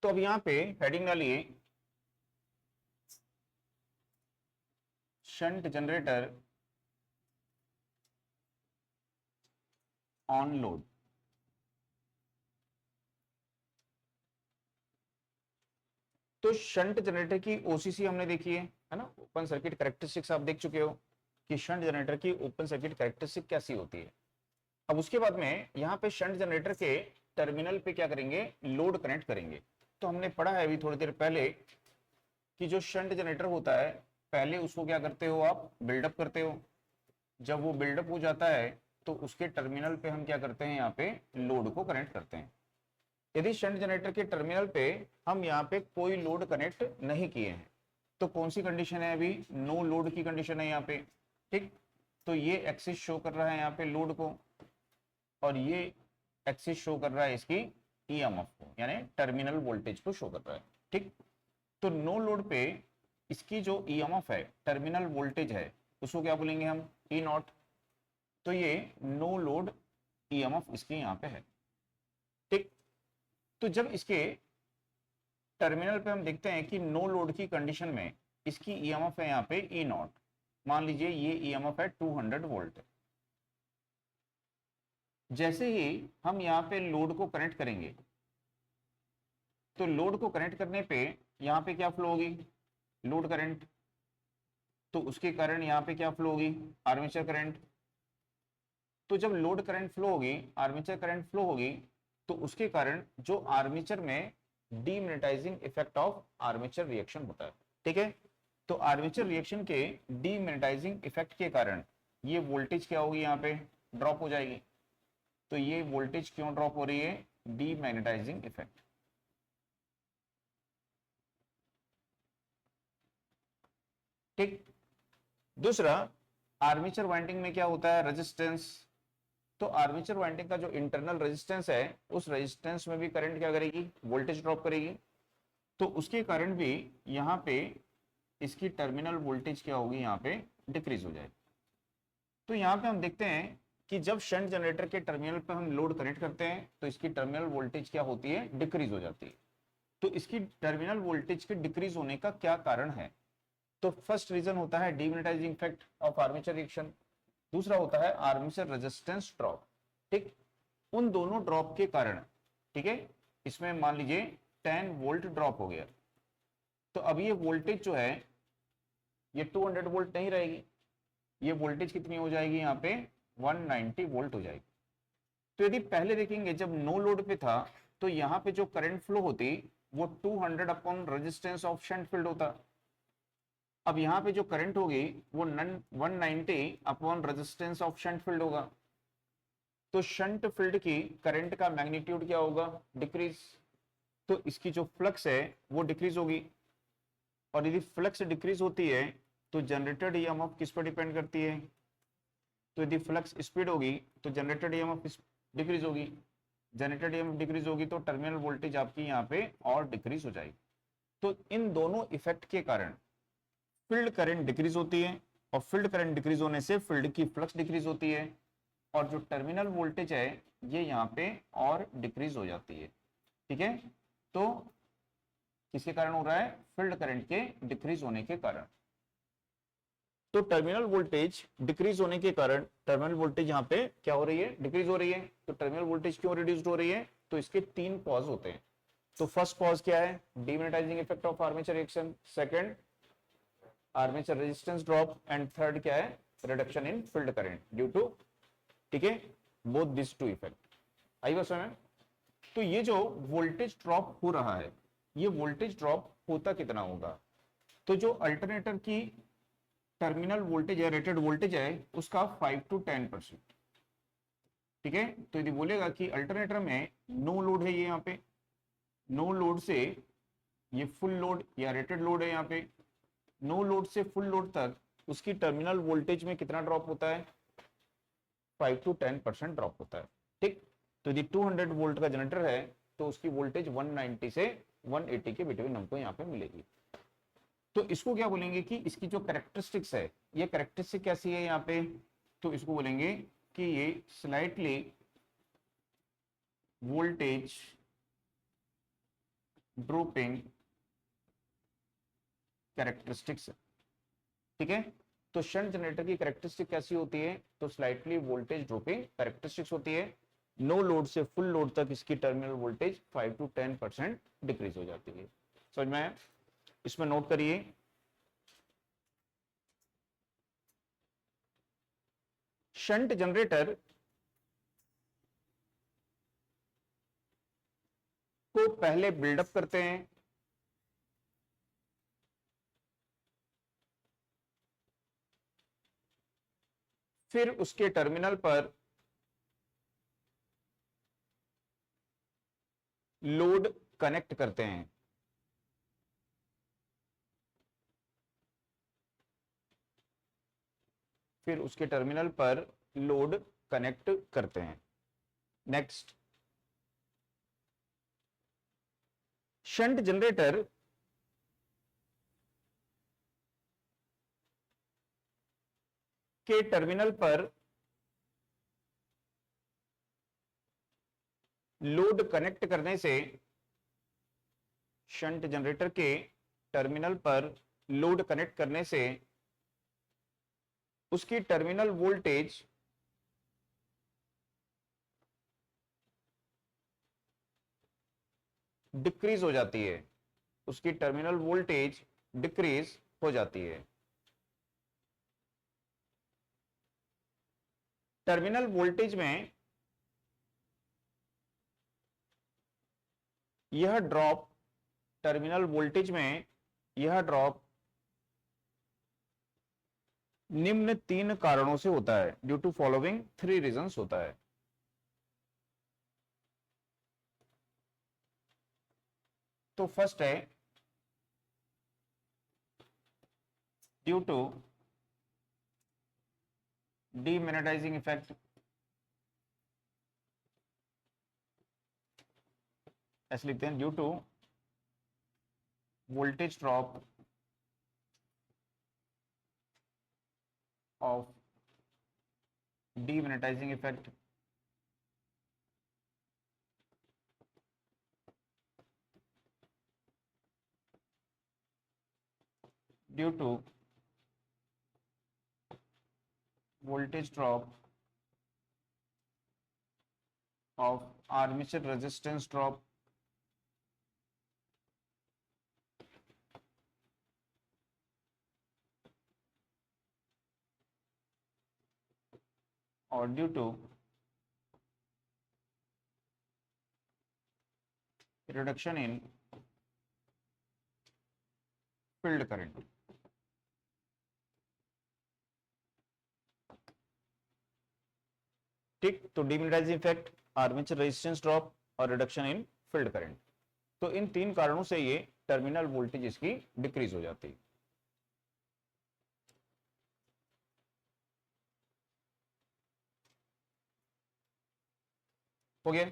तो अब यहां पे हेडिंग डालिए शंट जनरेटर ऑन लोड। तो शंट जनरेटर की ओसीसी हमने देखी है ना, ओपन सर्किट कैरेक्टरिस्टिक्स आप देख चुके हो कि शंट जनरेटर की ओपन सर्किट कैरेक्टरिस्टिक कैसी होती है। अब उसके बाद में यहां पे शंट जनरेटर के टर्मिनल पे क्या करेंगे, लोड कनेक्ट करेंगे। तो हमने पढ़ा है अभी थोड़ी देर पहले कि जो शंट जनरेटर होता है पहले उसको क्या करते हो आप, बिल्डअप करते हो। जब वो बिल्डअप हो जाता है तो उसके टर्मिनल पे हम क्या करते हैं, यहाँ पे लोड को कनेक्ट करते हैं। यदि शंट जनरेटर के टर्मिनल पे हम यहाँ पे कोई लोड कनेक्ट नहीं किए हैं तो कौन सी कंडीशन है, अभी नो लोड की कंडीशन है यहाँ पे। ठीक, तो ये एक्सिस शो कर रहा है यहाँ पे लोड को, और ये एक्सिस शो कर रहा है इसकी ईएमएफ को, यानी टर्मिनल वोल्टेज को शो कर रहा है। ठीक, तो नो लोड पे इसकी जो ईएमएफ है, टर्मिनल वोल्टेज है, उसको क्या बोलेंगे हम, ई नॉट। तो ये नो लोड ईएमएफ इसकी यहां पे है। ठीक, तो जब इसके टर्मिनल पे हम देखते हैं कि नो लोड की कंडीशन में इसकी ईएमएफ है यहाँ पे ई नॉट, मान लीजिए ये ईएमएफ है 200 वोल्ट। जैसे ही हम यहाँ पे लोड को कनेक्ट करेंगे तो लोड को कनेक्ट करने पे यहाँ पे क्या फ्लो होगी, लोड करंट। तो उसके कारण यहाँ पे क्या फ्लो होगी, आर्मेचर करंट। तो जब लोड करंट फ्लो होगी, आर्मेचर करंट फ्लो होगी, तो उसके कारण जो आर्मेचर में demagnetising effect of armature reaction होता है। ठीक है, तो आर्मेचर रिएक्शन के डीमैग्नेटाइजिंग इफेक्ट के कारण ये वोल्टेज क्या होगी, यहाँ पे ड्रॉप हो जाएगी। तो ये वोल्टेज क्यों ड्रॉप हो रही है, डीमैग्नेटाइजिंग इफेक्ट। ठीक, दूसरा आर्मेचर वाइंडिंग में क्या होता है, रेजिस्टेंस। तो आर्मेचर वाइंडिंग का जो इंटरनल रेजिस्टेंस है उस रेजिस्टेंस में भी करंट क्या करेगी, वोल्टेज ड्रॉप करेगी। तो उसके कारण भी यहां पे इसकी टर्मिनल वोल्टेज क्या होगी, यहां पे डिक्रीज हो जाएगी। तो यहां पे हम देखते हैं कि जब शंट जनरेटर के टर्मिनल पे हम लोड कनेक्ट करते हैं तो इसकी टर्मिनल वोल्टेज क्या होती है, डिक्रीज हो जाती है। तो इसकी टर्मिनल वोल्टेज के डिक्रीज होने का क्या कारण है, तो फर्स्ट रीजन होता है demagnetising effect of armature reaction, दूसरा होता है आर्मेचर रेजिस्टेंस ड्रॉप। ठीक, उन दोनों ड्रॉप के कारण, ठीक है, इसमें मान लीजिए 10 वोल्ट ड्रॉप हो गया, तो अब ये वोल्टेज जो है ये 200 वोल्ट नहीं रहेगी, ये वोल्टेज कितनी हो जाएगी, यहाँ पे 190 वोल्ट हो जाएगी। तो यदि पहले देखेंगे जब नो लोड पे था तो यहाँ पे जो करंट फ्लो होती वो 200 upon resistance of shunt field होता। अब यहां पे जो करंट होगी वो 190 upon resistance of shunt field होगा। तो शंट फील्ड की करंट का मैग्नीट्यूड क्या होगा, डिक्रीज। तो इसकी जो फ्लक्स है वो डिक्रीज होगी, और यदि फ्लक्स डिक्रीज होती है तो जनरेटेड ईएमएफ किस पर डिपेंड करती है, तो यदि फ्लक्स स्पीड होगी तो जनरेटेड ईएमएफ डिक्रीज होगी, जनरेटेड ईएमएफ डिक्रीज होगी तो टर्मिनल वोल्टेज आपकी यहाँ पे और डिक्रीज हो जाएगी। तो इन दोनों इफेक्ट के कारण फील्ड करंट डिक्रीज होती है, और फील्ड करंट डिक्रीज होने से फील्ड की फ्लक्स डिक्रीज होती है, और जो टर्मिनल वोल्टेज है ये यहां पे और डिक्रीज हो जाती है। ठीक है, तो किसके कारण हो रहा है, फील्ड करंट के डिक्रीज होने के कारण। तो टर्मिनल वोल्टेज डिक्रीज होने के कारण टर्मिनल वोल्टेज यहां पे क्या हो रही है, डिक्रीज हो रही है। तो टर्मिनल वोल्टेज क्यों रिड्यूस्ड हो रही है, तो इसके तीन पॉज होते हैं। तो फर्स्ट पॉज क्या है, demagnetising effect of armature reaction, second armature resistance drop, and third क्या है, reduction in field current due to, ठीक है, बोथ दिस टू इफेक्ट। आई बात समझ में। तो ये जो वोल्टेज ड्रॉप हो रहा है, ये वोल्टेज ड्रॉप होता कितना होगा, तो जो अल्टरनेटर की टर्मिनल वोल्टेज है, रेटेड वोल्टेज है, उसका 5 to 10%। ठीक है, तो यदि बोलेगा कि अल्टरनेटर में नो लोड है, ये यहाँ पे नो लोड से ये फुल लोड या रेटेड लोड है, यहाँ पे नो लोड से फुल लोड तक उसकी टर्मिनल वोल्टेज में कितना ड्रॉप होता है, 5 to 10% ड्रॉप होता है। ठीक, तो यदि 200 वोल्ट का जनरेटर है तो उसकी वोल्टेज 190 से 180 के बिटवीन हमको यहाँ पे मिलेगी। तो इसको क्या बोलेंगे कि इसकी जो कैरेक्टरिस्टिक्स है, ये कैरेक्टरिस्टिक कैसी है यहाँ पे, तो इसको बोलेंगे कि ये स्लाइटली वोल्टेज ड्रूपिंग कैरेक्टरिस्टिक्स। ठीक है, तो शंट जनरेटर की कैरेक्टरिस्टिक कैसी होती है, तो स्लाइटली वोल्टेज ड्रॉपिंग कैरेक्टरिस्टिक्स होती है। नो लोड से फुल लोड तक इसकी टर्मिनल वोल्टेज 5 to 10% डिक्रीज हो जाती है। समझ में आया? इसमें नोट करिए, शंट जनरेटर को पहले बिल्डअप करते हैं, फिर उसके टर्मिनल पर लोड कनेक्ट करते हैं। फिर उसके टर्मिनल पर लोड कनेक्ट करते हैं। नेक्स्ट, शंट जनरेटर के टर्मिनल पर लोड कनेक्ट करने से, शंट जनरेटर के टर्मिनल पर लोड कनेक्ट करने से उसकी टर्मिनल वोल्टेज डिक्रीज हो जाती है। उसकी टर्मिनल वोल्टेज डिक्रीज हो जाती है। टर्मिनल वोल्टेज में यह ड्रॉप, टर्मिनल वोल्टेज में यह ड्रॉप निम्न 3 कारणों से होता है, ड्यू टू फॉलोइंग 3 रीजंस होता है। तो फर्स्ट है ड्यू टू डीमैग्नेटाइजिंग इफेक्ट, ऐसे लिखते हैं, due to voltage drop of demagnetising effect due to voltage drop of armature resistance drop or due to reduction in field current। ठीक, तो demagnetising effect, armature resistance drop और reduction in field current, तो इन 3 कारणों से ये terminal voltage इसकी decrease हो जाती है। हो गया।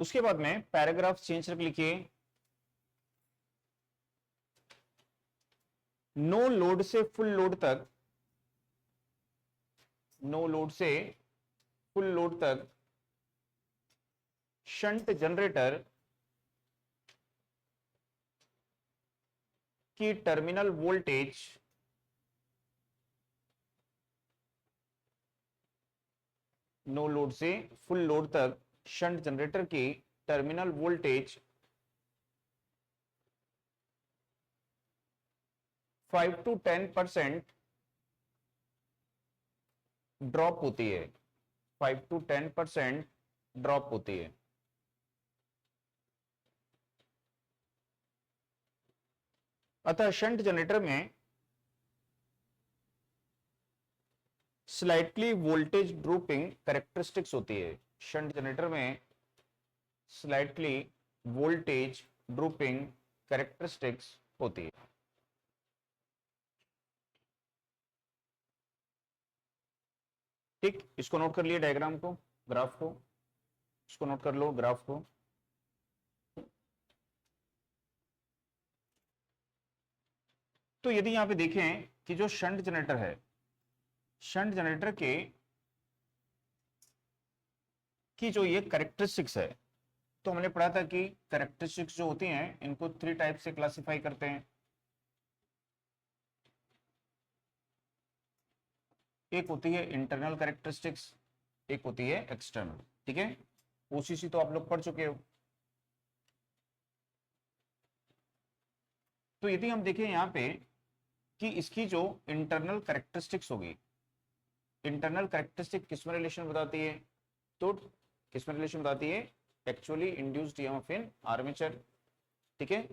उसके बाद में पैराग्राफ चेंज करके लिखिए, नो लोड से फुल लोड तक, नो लोड से फुल लोड तक शंट जनरेटर की टर्मिनल वोल्टेज नो लोड से फुल लोड तक शंट जनरेटर की टर्मिनल वोल्टेज 5 to 10% ड्रॉप होती है। 5 to 10% ड्रॉप होती है। अतः शंट जनरेटर में स्लाइटली वोल्टेज ड्रॉपिंग कैरेक्टरिस्टिक्स होती है। शंट जनरेटर में स्लाइटली वोल्टेज ड्रॉपिंग कैरेक्टरिस्टिक्स होती है। ठीक, इसको नोट कर लिए, डायग्राम को, ग्राफ को, इसको नोट कर लो, ग्राफ को। तो यदि यहां पे देखें कि जो शंट जनरेटर है, शंट जनरेटर के की जो ये कैरेक्टरिस्टिक्स है, तो हमने पढ़ा था कि कैरेक्टरिस्टिक्स जो होती हैं इनको 3 टाइप से क्लासिफाई करते हैं। एक होती है इंटरनल कैरेक्टरिस्टिक्स, एक होती है एक्सटर्नल। ठीक है, ओसीसी तो आप लोग पढ़ चुके हो। तो यदि हम देखें यहाँ पे कि इसकी जो इंटरनल कैरेक्टरिस्टिक्स होगी, इंटरनल कैरेक्टरिस्टिक किसमें रिलेशन बताती है, तो किसमें रिलेशन बताती है, actually induced EMF in armature. ठीक है,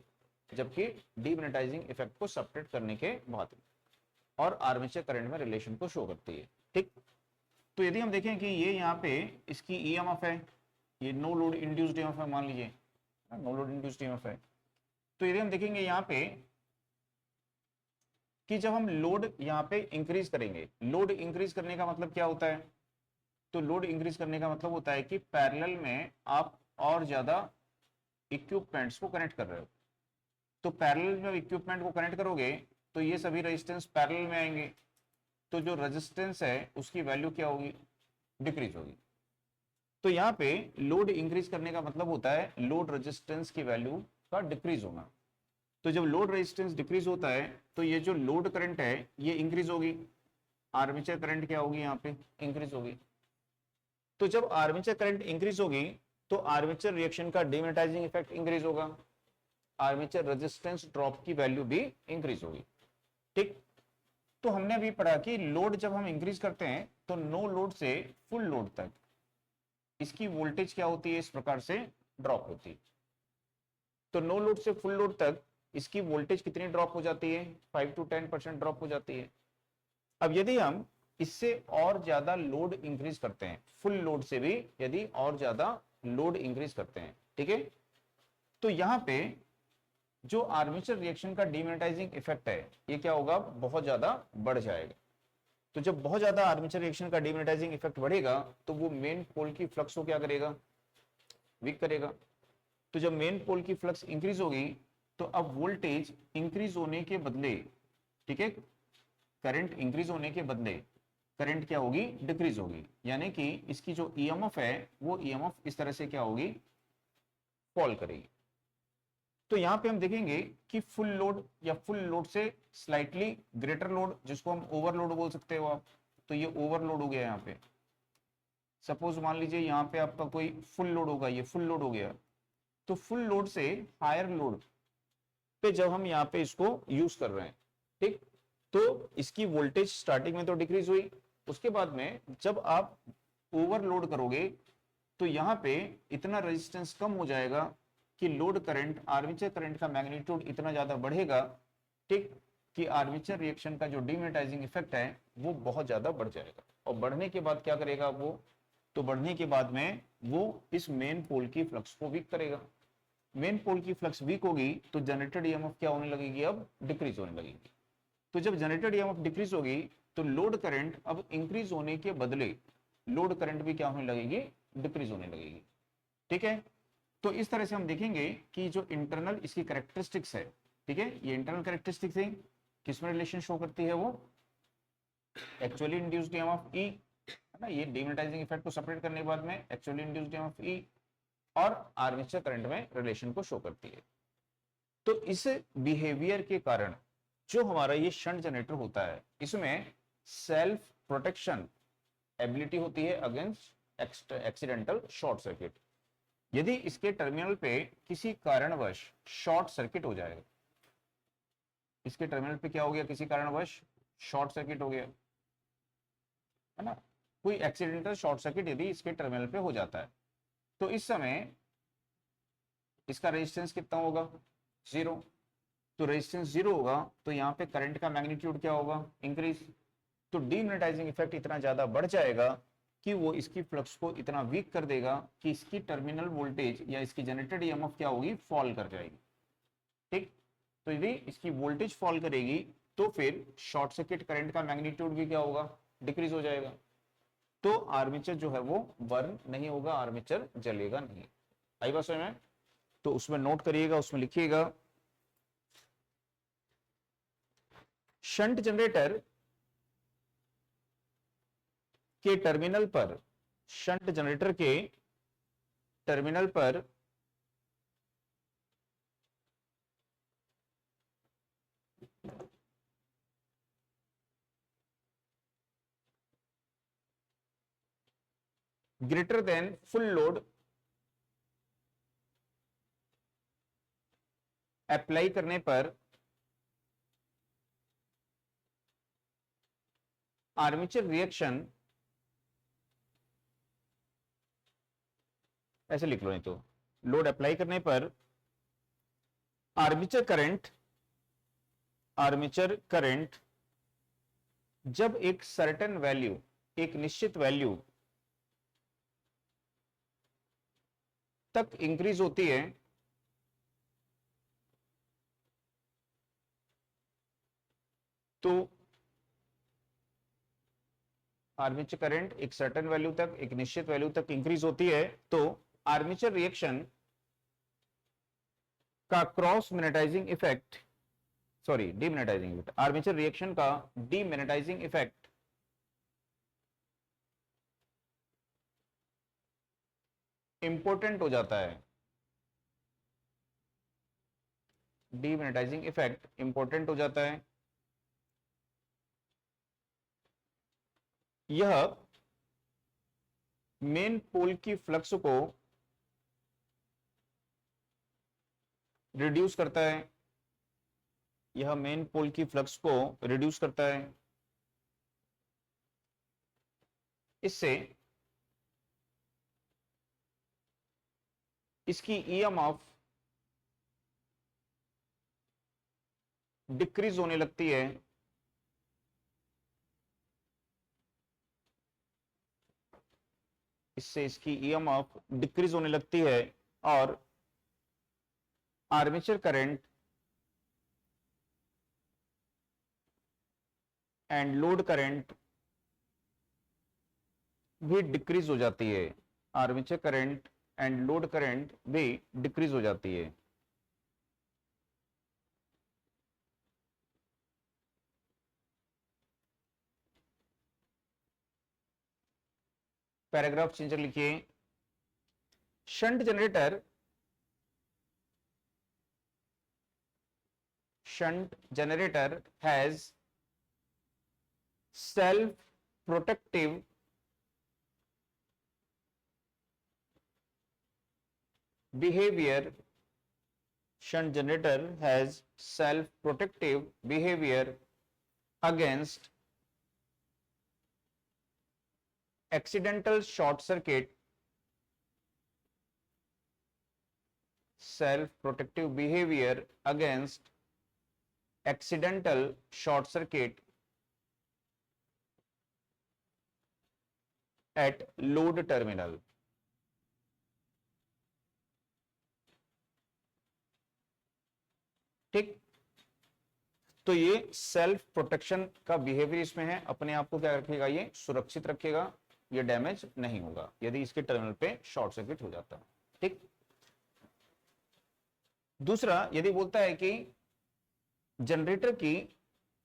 जबकि डीमैग्नेटाइजिंग इफेक्ट को सब्ट्रैक्ट करने के बाद, और आर्मेचर करंट में रिलेशन को शो करती है। ठीक, तो यदि हम देखें कि ये यहाँ पे इसकी ईएमएफ है, ये नो लोड इंड्यूस्ड ईएमएफ है, मान लीजिए नो लोड इंड्यूस्ड ईएमएफ है, तो यदि हम देखेंगे यहाँ पे कि जब हम लोड यहाँ पे इंक्रीज करेंगे, लोड इंक्रीज करने का मतलब क्या होता है, तो लोड इंक्रीज करने का मतलब होता है कि पैरेलल में आप और ज्यादा इक्विपमेंट्स को कनेक्ट कर रहे हो। तो पैरेलल में इक्विपमेंट को कनेक्ट करोगे तो ये सभी रेजिस्टेंस पैरेलल में आएंगे, तो जो रेजिस्टेंस है उसकी वैल्यू क्या होगी, डिक्रीज होगी। तो यहाँ पे लोड इंक्रीज करने का मतलब होता है लोड रेजिस्टेंस की वैल्यू का डिक्रीज होना। तो जब लोड रेजिस्टेंस डिक्रीज होता है तो ये जो लोड करंट है ये इंक्रीज होगी, आर्मेचर करंट क्या होगी, यहाँ पे इंक्रीज होगी। तो जब आर्मेचर करंट इंक्रीज होगी तो आर्मेचर रिएक्शन का डीमैग्नेटाइजिंग इफेक्ट इंक्रीज होगा, आर्मेचर रेजिस्टेंस ड्रॉप की वैल्यू भी इंक्रीज होगी। ठीक, तो हमने अभी पढ़ा कि लोड जब हम इंक्रीज करते हैं तो नो लोड से फुल लोड तक इसकी वोल्टेज क्या होती है, इस प्रकार से ड्रॉप होती है। तो नो लोड से फुल लोड तक इसकी वोल्टेज कितनी ड्रॉप हो जाती है, 5 to 10% ड्रॉप हो जाती है। अब यदि हम इससे और ज्यादा लोड इंक्रीज करते हैं, फुल लोड से भी यदि और ज्यादा लोड इंक्रीज करते हैं, ठीक है, तो यहां पे जो आर्मेचर रिएक्शन का डीमैग्नेटाइजिंग इफेक्ट है ये क्या होगा, बहुत ज्यादा बढ़ जाएगा। तो जब बहुत ज्यादा आर्मेचर रिएक्शन का डीमैग्नेटाइजिंग इफेक्ट बढ़ेगा तो वो मेन पोल की फ्लक्स को क्या करेगा, वीक करेगा। तो जब मेन पोल की फ्लक्स इंक्रीज होगी तो अब वोल्टेज इंक्रीज होने के बदले, ठीक है, करंट इंक्रीज होने के बदले करंट क्या होगी, डिक्रीज होगी। यानी कि इसकी जो ईएमएफ है वो ईएमएफ इस तरह से क्या होगी, फॉल करेगी। तो यहां पे हम देखेंगे कि फुल लोड या फुल लोड से स्लाइटली ग्रेटर लोड, जिसको हम ओवरलोड बोल सकते हो आप, तो ये ओवरलोड हो गया। यहाँ पे सपोज मान लीजिए यहाँ पे आपका कोई फुल लोड होगा, ये फुल लोड हो गया, तो फुल लोड से हायर लोड पे जब हम यहाँ पे इसको यूज कर रहे हैं, ठीक, तो इसकी वोल्टेज स्टार्टिंग में तो डिक्रीज हुई, उसके बाद में जब आप ओवरलोड करोगे तो यहाँ पे इतना रेजिस्टेंस कम हो जाएगा कि लोड करंट, आर्मेचर करंट का मैग्नीट्यूड इतना ज्यादा बढ़ेगा, ठीक, कि आर्मेचर रिएक्शन का जो डीमैग्नेटाइजिंग इफेक्ट है वो बहुत ज्यादा बढ़ जाएगा। और बढ़ने के बाद क्या करेगा वो, तो बढ़ने के बाद में वो इस मेन पोल की फ्लक्स को वीक करेगा। मेन पोल की फ्लक्स वीक होगी तो जनरेटेड ईएमएफ क्या होने लगेगी, अब डिक्रीज होने लगेगी। तो जब जनरेटेड ईएमएफ डिक्रीज होगी तो लोड करंट अब इंक्रीज होने के बदले लोड करंट भी क्या होने लगेगी, डिक्रीज होने लगेगी। ठीक है, तो इस तरह से हम देखेंगे कि जो इंटरनल इसकी कैरेक्टरिस्टिक्स है, ठीक है, ये इंटरनल कैरेक्टरिस्टिक्स है, किसमें रिलेशन शो करती है, वो एक्चुअली इंड्यूस्ड ईएमएफ ई, है ना, ये डीमैग्नेटाइजिंग इफेक्ट को सेपरेट करने के बाद में एक्चुअली इंड्यूस्ड ईएमएफ ई और आर्मेचर करंट में रिलेशन को शो करती है। तो इस बिहेवियर के कारण जो हमारा ये शंट जनरेटर होता है इसमें सेल्फ प्रोटेक्शन एबिलिटी होती है अगेंस्ट एक्सीडेंटल शॉर्ट सर्किट। यदि इसके टर्मिनल पे किसी कारणवश शॉर्ट सर्किट हो जाएगा, इसके टर्मिनल पे क्या हो गया, किसी कारणवश शॉर्ट सर्किट हो गया, है ना, कोई एक्सीडेंटल शॉर्ट सर्किट यदि इसके टर्मिनल पे हो जाता है तो इस समय इसका रेजिस्टेंस कितना होगा, 0। तो रेजिस्टेंस 0 होगा तो यहाँ पे करंट का मैग्नीट्यूड क्या होगा, इंक्रीज। तो डीमैग्नेटाइजिंग इफेक्ट इतना ज्यादा बढ़ जाएगा कि वो इसकी फ्लक्स को इतना वीक कर देगा कि इसकी टर्मिनल वोल्टेज या इसकी जनरेटेड ईएमएफ क्या होगी, फॉल कर जाएगी। ठीक, तो यदि इसकी वोल्टेज फॉल करेगी तो फिर शॉर्ट सर्किट करंट का मैग्नीट्यूड भी क्या होगा, डिक्रीज हो जाएगा। तो आर्मेचर जो है वो बर्न नहीं होगा, आर्मेचर जलेगा नहीं। आई बात समझ में? तो उसमें नोट करिएगा, उसमें लिखिएगा शंट जनरेटर के टर्मिनल पर, शंट जनरेटर के टर्मिनल पर greater than full load apply करने पर आर्मेचर रिएक्शन, ऐसे लिख लो, नहीं तो लोड अप्लाई करने पर आर्मेचर करंट जब एक सर्टेन वैल्यू, एक निश्चित वैल्यू तक इंक्रीज होती है, तो आर्मेचर करंट एक सर्टेन वैल्यू तक, एक निश्चित वैल्यू तक इंक्रीज होती है, तो आर्मेचर रिएक्शन का cross magnetising effect, sorry demagnetising effect, armature reaction का डीमैग्नेटाइजिंग इफेक्ट इंपॉर्टेंट हो जाता है। डीमैग्नेटाइजिंग इफेक्ट इंपॉर्टेंट हो जाता है। यह मेन पोल की फ्लक्स को रिड्यूस करता है, यह मेन पोल की फ्लक्स को रिड्यूस करता है। इससे इसकी ईएमएफ डिक्रीज होने लगती है, इससे इसकी ईएमएफ डिक्रीज होने लगती है और armature current and load current भी डिक्रीज हो जाती है, armature current and load current भी डिक्रीज हो जाती है। पैराग्राफ चेंजर लिखिए, shunt generator has self protective behavior. Shunt generator has self protective behavior against accidental short circuit, self protective behavior against accidental short circuit at load terminal. ठीक, तो ये self protection का behaviour इसमें है, अपने आप को क्या रखेगा, ये सुरक्षित रखेगा, ये डैमेज नहीं होगा यदि इसके टर्मिनल पे शॉर्ट सर्किट हो जाता है। ठीक, दूसरा यदि बोलता है कि जनरेटर की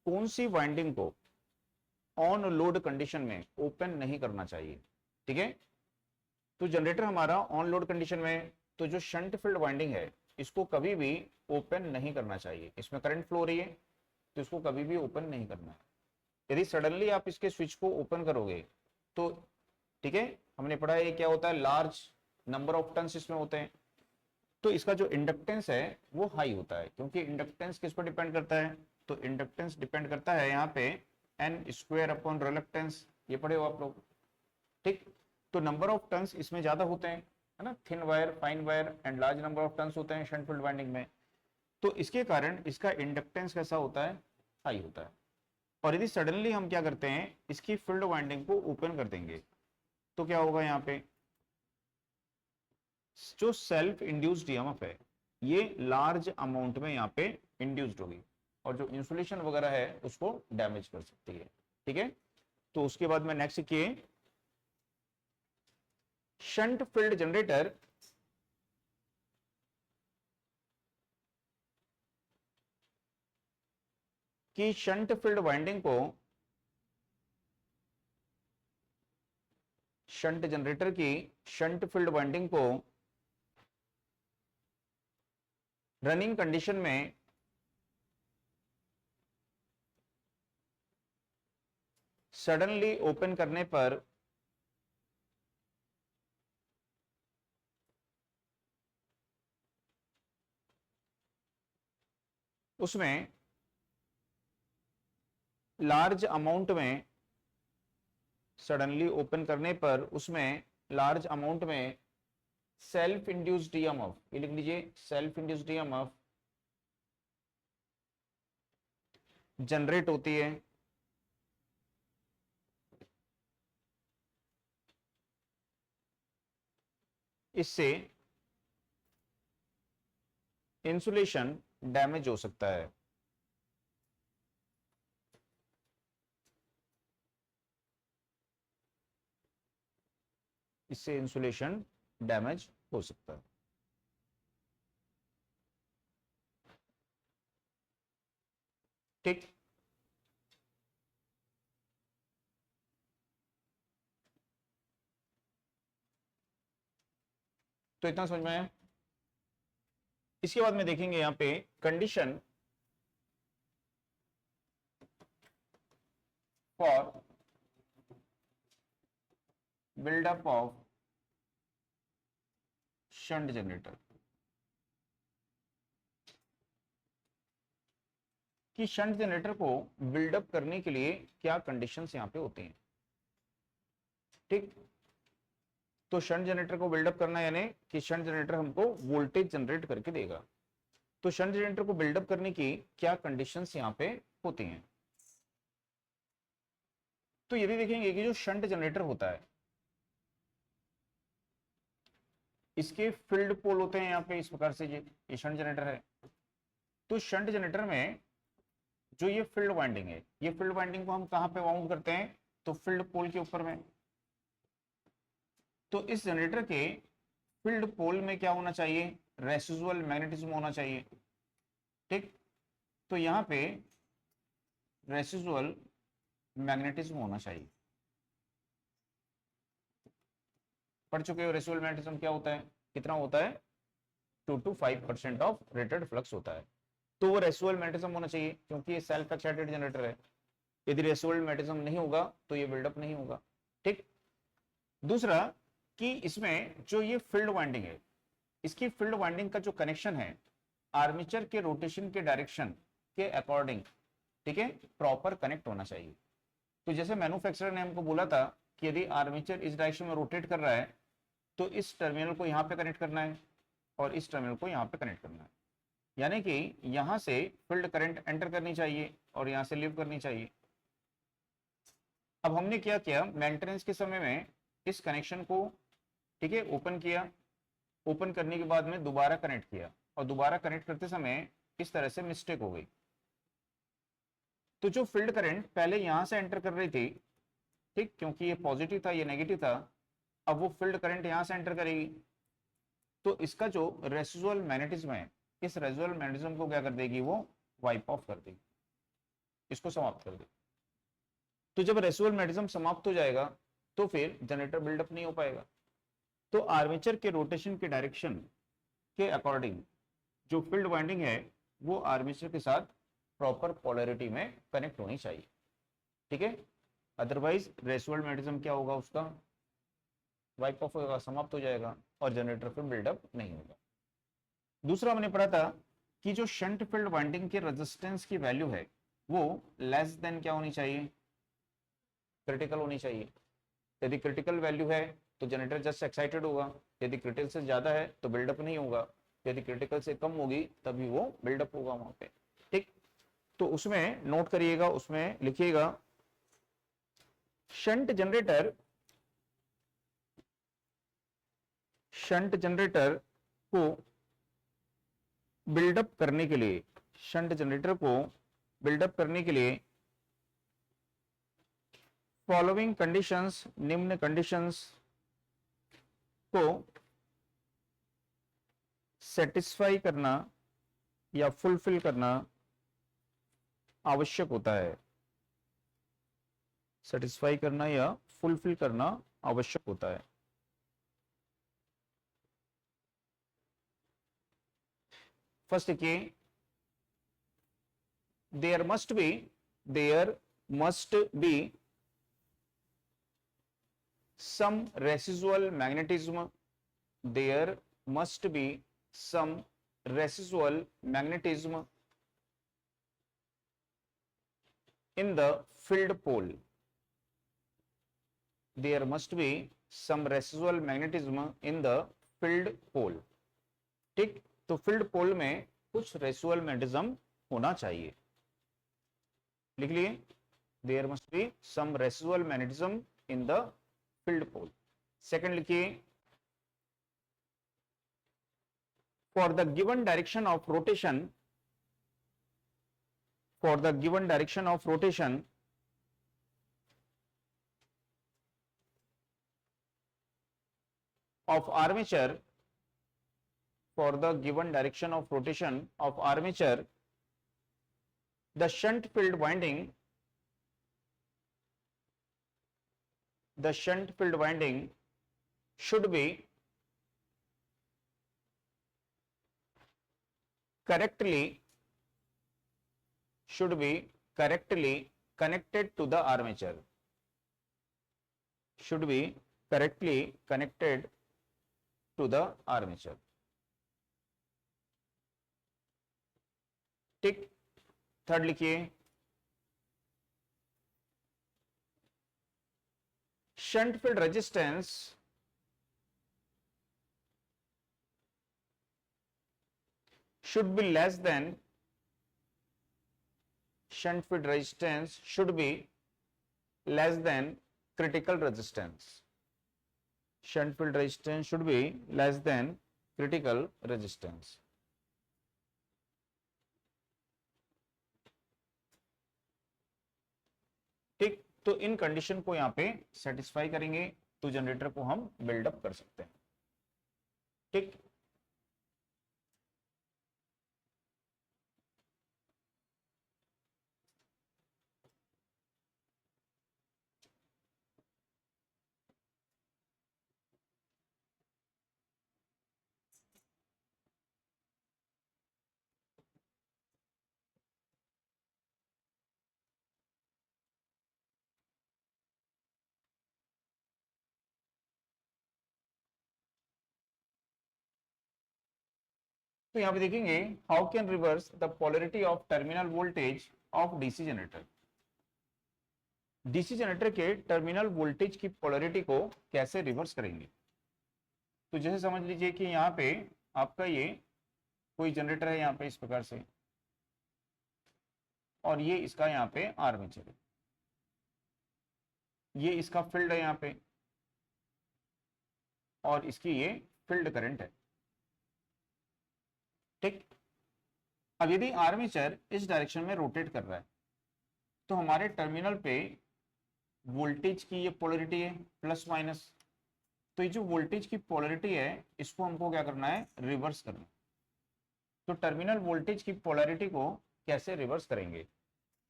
कौन सी वाइंडिंग को ऑन लोड कंडीशन में ओपन नहीं करना चाहिए। ठीक है, तो जनरेटर हमारा ऑन लोड कंडीशन में, तो जो शंट फील्ड वाइंडिंग है इसको कभी भी ओपन नहीं करना चाहिए, इसमें करंट फ्लो हो रही है तो इसको कभी भी ओपन नहीं करना है। यदि सडनली आप इसके स्विच को ओपन करोगे तो, ठीक है, हमने पढ़ा है क्या होता है, लार्ज नंबर ऑफ टर्न्स इसमें होते हैं, तो इसका जो इंडक्टेंस है वो हाई होता है, क्योंकि इंडक्टेंस किस पर डिपेंड करता है, तो इंडक्टेंस डिपेंड करता है यहाँ पे एन स्क्वायर अपॉन रिलक्टेंस, ये पढ़े हो आप लोग। ठीक, तो नंबर ऑफ टर्न्स इसमें ज्यादा होते हैं, है ना, thin wire, fine wire and large number of turns होते हैं शंट फील्ड वाइंडिंग में, तो इसके कारण इसका इंडक्टेंस कैसा होता है, हाई होता है। और यदि सडनली हम क्या करते हैं, इसकी फील्ड वाइंडिंग को ओपन कर देंगे तो क्या होगा, यहाँ पे जो सेल्फ इंड्यूस्ड ईएमएफ है ये लार्ज अमाउंट में यहाँ पे इंड्यूस्ड होगी और जो इंसुलेशन वगैरह है उसको डैमेज कर सकती है। ठीक है, तो उसके बाद में नेक्स्ट किए, शंट फील्ड जनरेटर की शंट फील्ड वाइंडिंग को, शंट जनरेटर की शंट फील्ड वाइंडिंग को रनिंग कंडीशन में सडनली ओपन करने पर उसमें लार्ज अमाउंट में सडनली ओपन करने पर उसमें लार्ज अमाउंट में सेल्फ इंड्यूस्ड ईएमएफ, ये लिख लीजिए, सेल्फ इंड्यूस्ड ईएमएफ जनरेट होती है। इससे इंसुलेशन डैमेज हो सकता है। इससे इंसुलेशन डैमेज हो सकता है। ठीक, तो इतना समझ में आया। इसके बाद में देखेंगे यहां पे condition for buildup of shunt generator, कि शंट जनरेटर को बिल्डअप करने के लिए क्या कंडीशंस यहां पे होती हैं। ठीक, तो शंट जनरेटर को बिल्डअप करना यानी कि शंट जनरेटर हमको वोल्टेज जनरेट करके देगा। तो शंट जनरेटर को बिल्डअप करने की क्या कंडीशंस यहां पे होती हैं। तो यदि देखेंगे कि जो शंट जनरेटर होता है इसके फील्ड पोल होते हैं यहाँ पे इस प्रकार से, ये शंट जनरेटर है। तो शंट जनरेटर में जो ये फील्ड वाइंडिंग है, ये फील्ड वाइंडिंग को हम कहां पे वाउंड करते हैं, तो फील्ड पोल के ऊपर में। तो इस जनरेटर के फील्ड पोल में क्या होना चाहिए, रेसिजुअल मैग्नेटिज्म होना चाहिए। ठीक, तो यहां पे रेसिजुअल मैग्नेटिज्म होना चाहिए। पढ़ चुके हो रेसिजुअल मैग्नेटिज्म क्या होता है, कितना होता है, 2 to 5% ऑफ रेटेड फ्लक्स होता है। तो वो रेसिजुअल मैग्नेटिज्म होना चाहिए क्योंकि ये सेल्फ एक्साइटेड जनरेटर है। यदि रेसिजुअल मैग्नेटिज्म नहीं होगा तो ये बिल्डअप नहीं होगा। ठीक, दूसरा कि इसमें जो ये फील्ड वाइंडिंग है, इसकी फील्ड वाइंडिंग का जो कनेक्शन है आर्मेचर के रोटेशन के डायरेक्शन के अकॉर्डिंग, ठीक है, प्रॉपर कनेक्ट होना चाहिए। तो जैसे मैन्युफैक्चरर ने हमको बोला था कि यदि आर्मेचर इस डायरेक्शन में रोटेट कर रहा है तो इस टर्मिनल को यहां पे कनेक्ट करना है और इस टर्मिनल को यहां पे कनेक्ट करना है, यानी कि यहां से फील्ड करंट एंटर करनी चाहिए और यहां से लीव करनी चाहिए। अब हमने क्या किया, मेंटेनेंस के समय में इस कनेक्शन को, ठीक है, ओपन किया। ओपन करने के बाद में दोबारा कनेक्ट किया और दोबारा कनेक्ट करते समय इस तरह से मिस्टेक हो गई। तो जो फील्ड करंट पहले यहां से एंटर कर रही थी, ठीक, क्योंकि ये पॉजिटिव था ये नेगेटिव था, अब वो फील्ड करंट यहां से एंटर करेगी। तो इसका जो रेसिजुअल मैग्नेटिज्म है, इस रेसिजुअल मैग्नेटिज्म को क्या कर देगी, वो वाइप ऑफ कर देगी, इसको समाप्त कर देगी। तो जब रेसिजुअल मैग्नेटिज्म समाप्त हो जाएगा तो फिर जनरेटर बिल्डअप नहीं हो पाएगा। तो आर्मेचर के रोटेशन के डायरेक्शन के अकॉर्डिंग जो फील्ड वाइंडिंग है वो आर्मेचर के साथ प्रॉपर पोलैरिटी में कनेक्ट होनी चाहिए। ठीक है, अदरवाइज रेसिजुअल मैग्नेटिज्म क्या होगा, उसका वाइप ऑफ होगा, समाप्त हो जाएगा और जनरेटर फिर बिल्डअप नहीं होगा। दूसरा हमने पढ़ा था कि जो शंट फील्ड वाइंडिंग के रेजिस्टेंस की वैल्यू है वो लेस देन क्या होनी चाहिए, क्रिटिकल होनी चाहिए। यदि क्रिटिकल वैल्यू है तो जनरेटर जस्ट एक्साइटेड होगा, यदि क्रिटिकल से ज्यादा है तो बिल्डअप नहीं होगा, यदि क्रिटिकल से कम होगी तभी वो बिल्डअप होगा वहां पे। ठीक, तो उसमें नोट करिएगा, उसमें लिखिएगा शंट जनरेटर, शंट जनरेटर को बिल्डअप करने के लिए, शंट जनरेटर को बिल्डअप करने के लिए फॉलोइंग कंडीशंस, निम्न कंडीशंस को सेटिस्फाई करना या फुलफिल करना आवश्यक होता है। सेटिस्फाई करना या फुलफिल करना आवश्यक होता है। फर्स्ट के there must be some residual magnetism, there must be some residual magnetism in the filled pole there must be some residual magnetism in the filled pole. ठीक, तो filled pole में कुछ residual magnetism होना चाहिए. लिख लिए, there must be some residual magnetism in the filled pole. Second लिखिए, for the given direction of rotation, for the given direction of rotation of armature, for the given direction of rotation of armature, the shunt field winding, the shunt field winding should be correctly connected to the armature, should be correctly connected to the armature. ठीक, third लिखिए, shunt field resistance should be less than, shunt field resistance should be less than critical resistance, shunt field resistance should be less than critical resistance. ठीक, तो इन condition को यहाँ पे satisfy करेंगे तो generator को हम बिल्डअप कर सकते हैं. ठीक, तो यहां पे देखेंगे, how can reverse the polarity of terminal voltage of DC generator. DC generator के टर्मिनल वोल्टेज की पोलरिटी को कैसे रिवर्स करेंगे. तो जैसे समझ लीजिए कि यहाँ पे आपका ये कोई जनरेटर है यहाँ पे इस प्रकार से, और ये इसका यहाँ पे आर्मेचर है, ये इसका फील्ड है यहाँ पे, और इसकी ये फील्ड करंट है. ठीक, अब यदि आर्मेचर इस डायरेक्शन में रोटेट कर रहा है तो हमारे टर्मिनल पे वोल्टेज की ये पोलरिटी है प्लस माइनस. तो ये जो वोल्टेज की पोलरिटी है इसको हमको क्या करना है, रिवर्स करना. तो टर्मिनल वोल्टेज की पोलरिटी को कैसे रिवर्स करेंगे,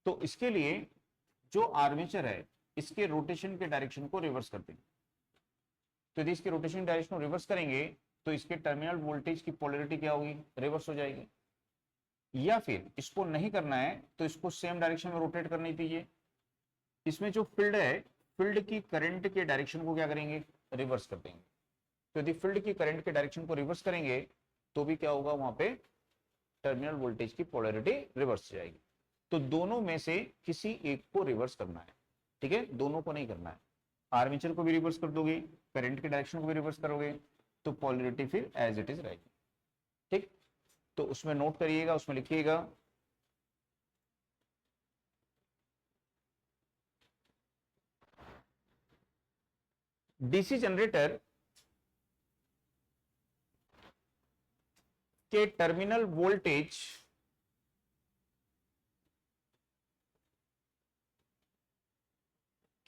तो इसके लिए जो आर्मेचर है इसके रोटेशन के डायरेक्शन को रिवर्स करते हैं. तो यदि इसके रोटेशन डायरेक्शन को रिवर्स करेंगे तो इसके टर्मिनल वोल्टेज की पोलरिटी क्या होगी, रिवर्स हो जाएगी. या फिर इसको नहीं करना है तो इसको सेम डायरेक्शन में रोटेट करने दीजिए. इसमें जो फील्ड है, फील्ड की करंट के डायरेक्शन को क्या करेंगे, रिवर्स कर देंगे. तो यदि फील्ड की करंट के डायरेक्शन को रिवर्स करेंगे तो भी क्या होगा, वहां पे टर्मिनल वोल्टेज की पोलरिटी रिवर्स हो जाएगी. तो दोनों में से किसी एक को रिवर्स करना है. ठीक है, दोनों को नहीं करना है. आर्मेचर को भी रिवर्स कर दोगे, करंट के डायरेक्शन को भी रिवर्स करोगे तो पोलरिटी फिर एज इट इज रहेगी. ठीक, तो उसमें नोट करिएगा, उसमें लिखिएगा, डीसी जनरेटर के टर्मिनल वोल्टेज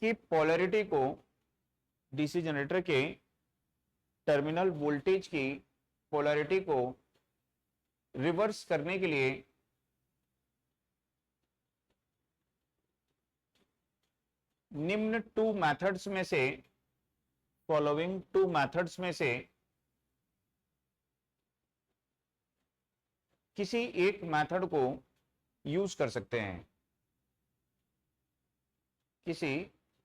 की पोलरिटी को, डीसी जनरेटर के टर्मिनल वोल्टेज की पोलरिटी को रिवर्स करने के लिए निम्न टू मेथड्स में से, फॉलोइंग टू मेथड्स में से किसी एक मेथड को यूज कर सकते हैं, किसी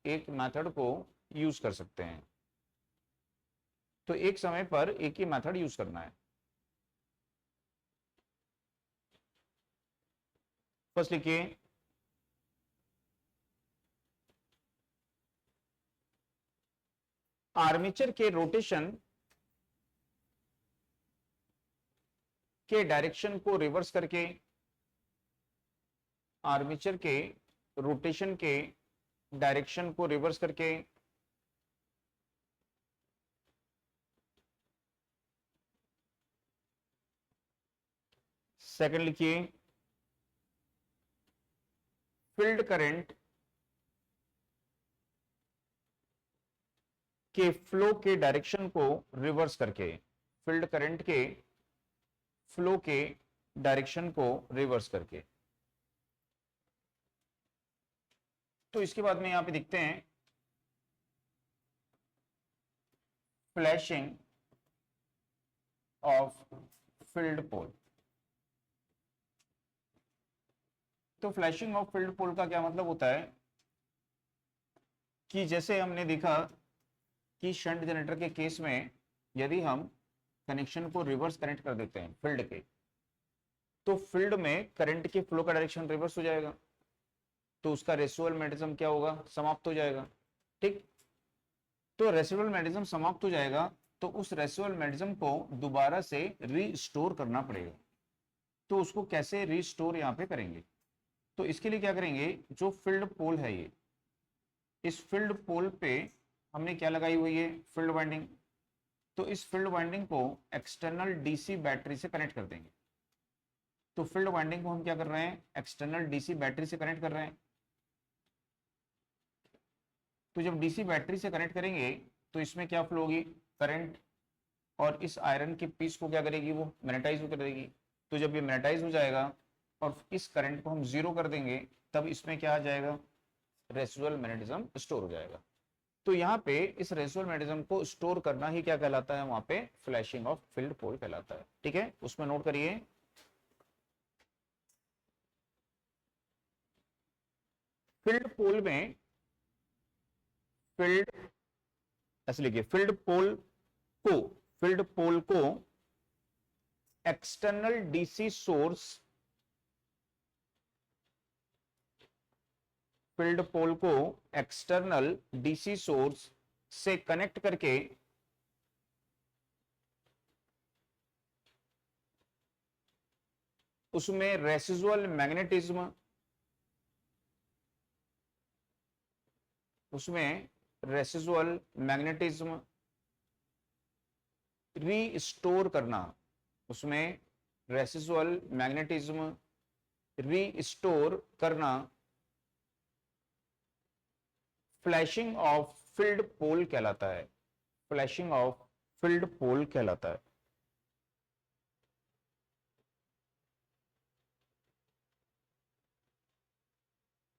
एक मेथड को यूज कर सकते हैं. तो एक समय पर एक ही मेथड यूज करना है. फर्स्ट लिखिए, आर्मेचर के रोटेशन के डायरेक्शन को रिवर्स करके, आर्मेचर के रोटेशन के डायरेक्शन को रिवर्स करके सेकंड लिखिए, फील्ड करंट के फ्लो के डायरेक्शन को रिवर्स करके, फील्ड करंट के फ्लो के डायरेक्शन को रिवर्स करके। तो इसके बाद में यहां पे दिखते हैं फ्लैशिंग ऑफ फील्ड पोल। तो फ्लैशिंग ऑफ फील्ड पोल का क्या मतलब होता है कि जैसे हमने देखा कि शंट जनरेटर के केस में यदि हम कनेक्शन को रिवर्स कनेक्ट कर देते हैं फील्ड के, तो फील्ड में करंट के फ्लो का डायरेक्शन रिवर्स हो जाएगा, तो उसका रेसिडुअल मैग्नेटिज्म क्या होगा, समाप्त हो जाएगा। ठीक, तो रेसिडुअल मैग्नेटिज्म समाप्त हो जाएगा, तो उस रेसिडुअल मैग्नेटिज्म को दोबारा से रीस्टोर करना पड़ेगा। तो उसको कैसे रीस्टोर यहाँ पे करेंगे, तो इसके लिए क्या करेंगे, जो फील्ड पोल है ये, इस फील्ड पोल पे हमने क्या लगाई हुई है, फील्ड वाइंडिंग। तो इस फील्ड वाइंडिंग को एक्सटर्नल डीसी बैटरी से कनेक्ट कर देंगे। तो फील्ड वाइंडिंग को हम क्या कर रहे हैं, एक्सटर्नल डीसी बैटरी से कनेक्ट कर रहे हैं। तो जब डीसी बैटरी से कनेक्ट करेंगे तो इसमें क्या फ्लो होगी, करंट, और इस आयरन के पीस को क्या करेगी, वो मैग्नेटाइज कर देगी। तो जब ये मैग्नेटाइज हो जाएगा और इस करंट को हम जीरो कर देंगे, तब इसमें क्या आ जाएगा, रेसिडुअल मैग्नेटिज्म स्टोर हो जाएगा। तो यहाँ पे इस रेसिडुअल मैग्नेटिज्म को स्टोर करना ही क्या कहलाता है, वहां पे फ्लैशिंग ऑफ फील्ड पोल कहलाता है। ठीक है, उसमें नोट करिए, फील्ड पोल में, फील्ड ऐसे लिखिए, को फील्ड पोल को एक्सटर्नल डीसी सोर्स, फील्ड पोल को एक्सटर्नल डीसी सोर्स से कनेक्ट करके उसमें रेसिडुअल मैग्नेटिज्म, उसमें रेसिडुअल मैग्नेटिज्म रीस्टोर करना, उसमें रेसिडुअल मैग्नेटिज्म रीस्टोर करना फ्लैशिंग ऑफ फील्ड पोल कहलाता है, फ्लैशिंग ऑफ फील्ड पोल कहलाता है।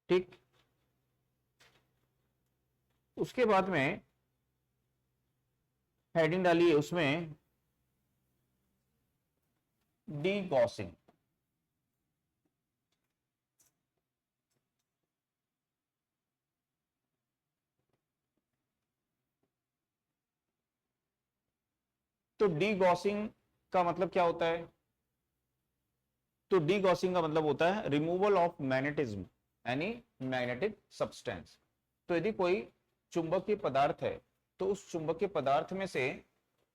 ठीक, उसके बाद में हेडिंग डालिए उसमें डी गॉसिंग। तो डी गॉसिंग का मतलब क्या होता है, तो डी गॉसिंग का मतलब होता है रिमूवल ऑफ मैग्नेटिज्म यानी मैग्नेटिक सब्सटेंस। तो यदि कोई चुंबकीय पदार्थ है तो उस चुंबकीय पदार्थ में से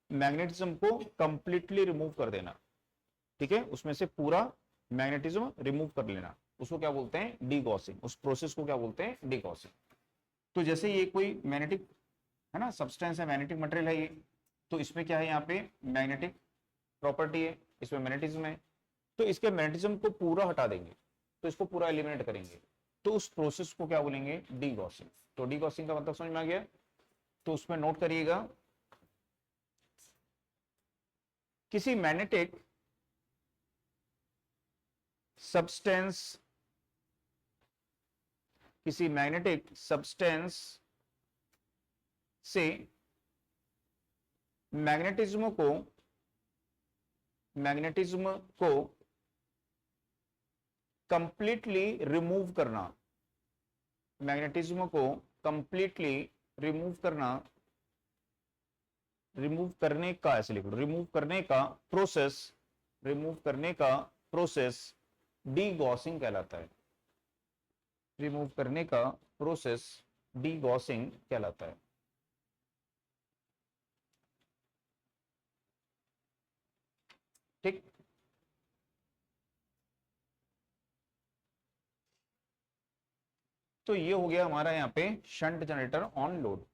मैग्नेटिज्म को कंप्लीटली रिमूव कर देना। ठीक है, उसमें से पूरा मैग्नेटिज्म रिमूव कर लेना, उसको क्या बोलते हैं, डी गॉसिंग। उस प्रोसेस को क्या बोलते हैं, डी गॉसिंग। तो जैसे ये कोई मैग्नेटिक है ना, सब्सटेंस है, मैग्नेटिक मटेरियल है ये, तो इसमें क्या है, यहाँ पे मैग्नेटिक प्रॉपर्टी है, इसमें मैग्नेटिज्म है, तो इसके मैग्नेटिज्म को पूरा हटा देंगे, तो इसको पूरा एलिमिनेट करेंगे, तो उस प्रोसेस को क्या बोलेंगे, डी गॉसिंग। तो डी गॉसिंग का मतलब समझ में आ गया, तो उसमें नोट करिएगा, किसी मैग्नेटिक सब्सटेंस, किसी मैग्नेटिक सब्सटेंस से मैग्नेटिज्म को कंप्लीटली रिमूव करना, मैग्नेटिज्म को कंप्लीटली रिमूव करना, रिमूव करने का, ऐसे लिखो, रिमूव करने का प्रोसेस, रिमूव करने का प्रोसेस डी गॉसिंग कहलाता है, रिमूव करने का प्रोसेस डी गॉसिंग कहलाता है। ठीक। तो ये हो गया हमारा यहाँ पे शंट जनरेटर ऑन लोड।